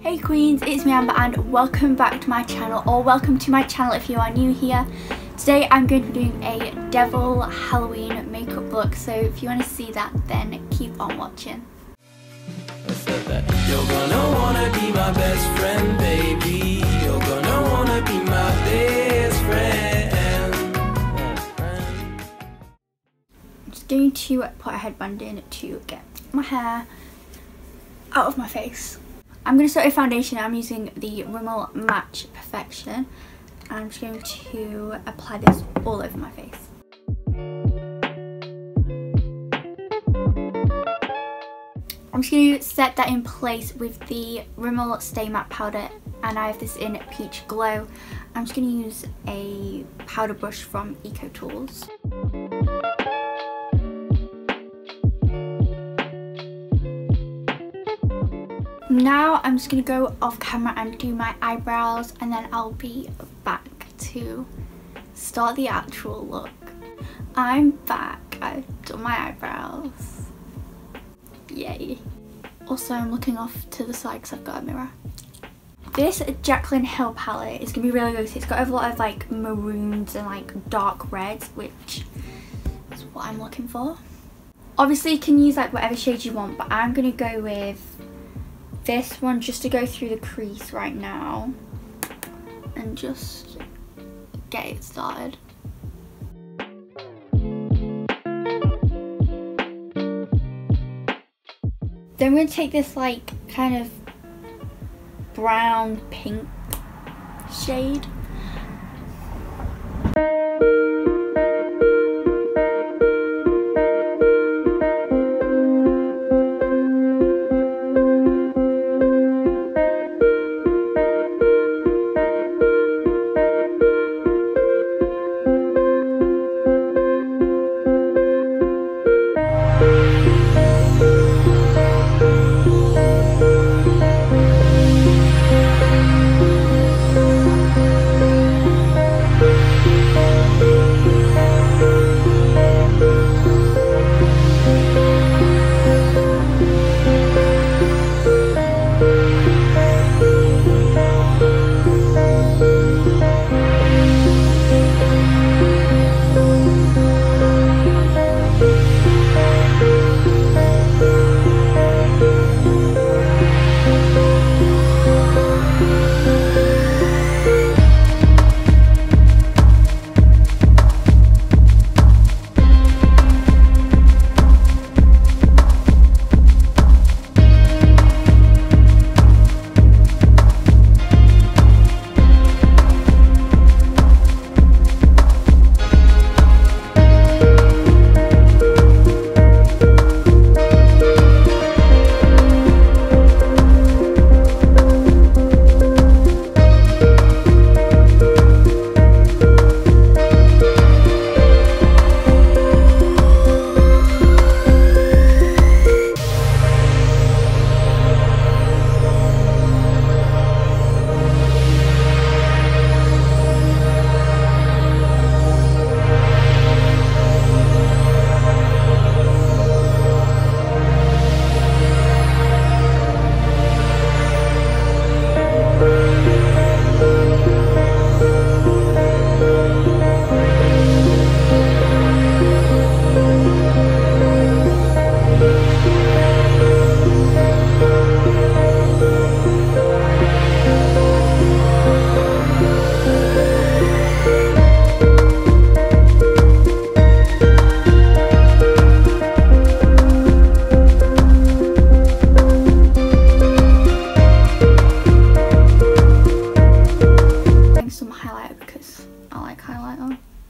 Hey Queens, it's me Amber and welcome back to my channel, or welcome to my channel if you are new here. Today I'm going to be doing a devil Halloween makeup look, so if you want to see that then keep on watching. I said that you're gonna wanna be my best friend, baby. You're gonna wanna be my best friend. I'm just going to put a headband in to get my hair out of my face. I'm going to start with foundation. I'm using the Rimmel Match Perfection. I'm just going to apply this all over my face. I'm just going to set that in place with the Rimmel Stay Matte Powder, and I have this in Peach Glow. I'm just going to use a powder brush from Eco Tools. Now I'm just going to go off camera and do my eyebrows, and then I'll be back to start the actual look. I'm back. I've done my eyebrows. Yay. Also, I'm looking off to the side because I've got a mirror. This Jaclyn Hill palette is going to be really good. It's got a lot of like maroons and like dark reds, which is what I'm looking for. Obviously you can use like whatever shade you want, but I'm going to go with this one just to go through the crease right now and just get it started. Then we're going to take this like kind of brown pink shade.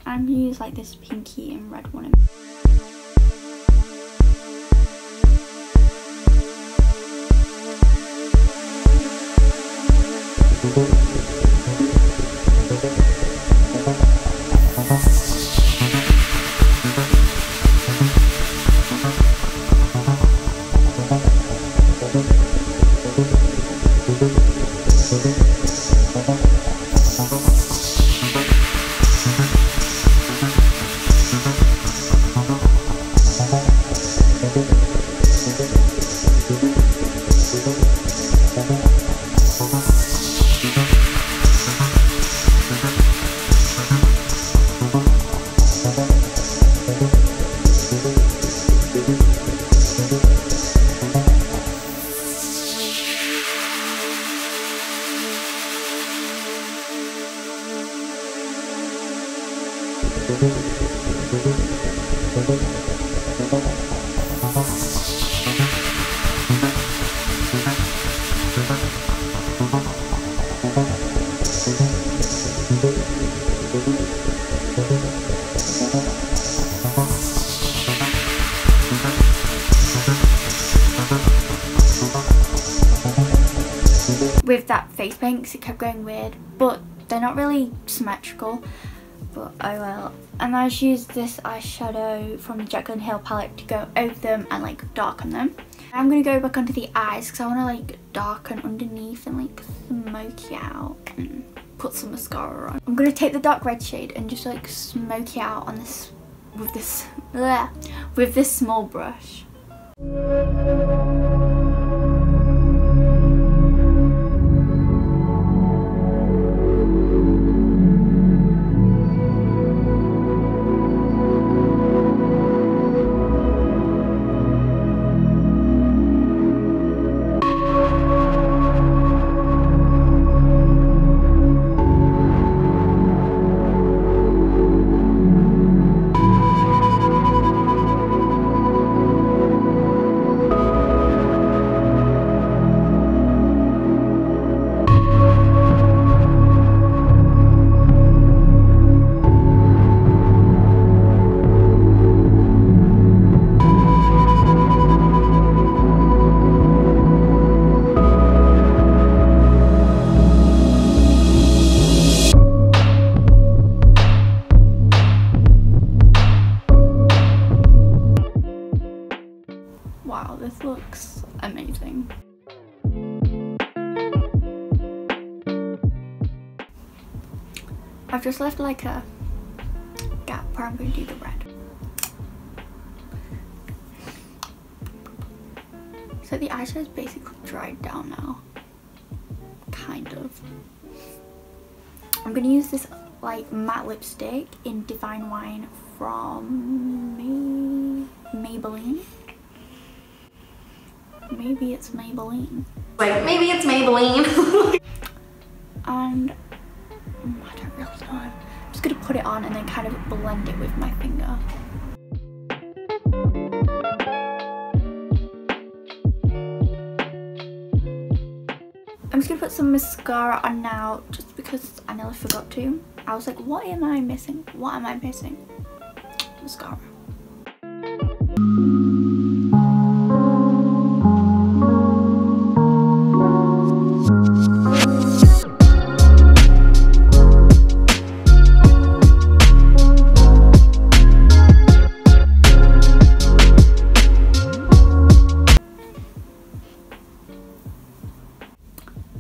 I'm going to use like this pinky and red one. With that face paint because it kept going weird, but they're not really symmetrical, but I will. And I just used this eyeshadow from the Jekyll and Hill palette to go over them and like darken them. I'm gonna go back onto the eyes because I want to like darken underneath and like smoky out and put some mascara on. I'm gonna take the dark red shade and just like smoky out on this with this small brush. Wow, this looks amazing. I've just left like a gap where I'm going to do the red. So the eyeshadow is basically dried down now. Kind of. I'm going to use this like matte lipstick in Divine Wine from Maybelline. Maybe it's Maybelline. Like, maybe it's Maybelline. And I don't really know. I'm just gonna put it on and then kind of blend it with my finger. I'm just gonna put some mascara on now just because I nearly forgot to. I was like, what am I missing? What am I missing? Mascara.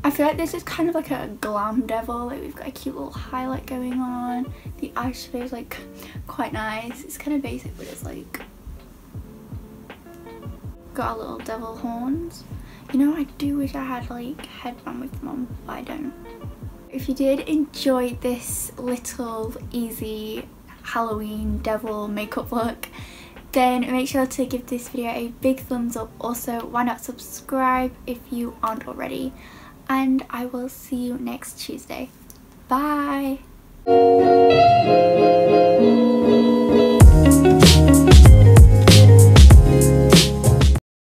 I feel like this is kind of like a glam devil. Like we've got a cute little highlight going on. The eyeshadow is like quite nice. It's kind of basic, but it's like got a little devil horns. You know, I do wish I had like headband with them on, but I don't. If you did enjoy this little easy Halloween devil makeup look, then make sure to give this video a big thumbs up. Also, why not subscribe if you aren't already? And I will see you next Tuesday. Bye!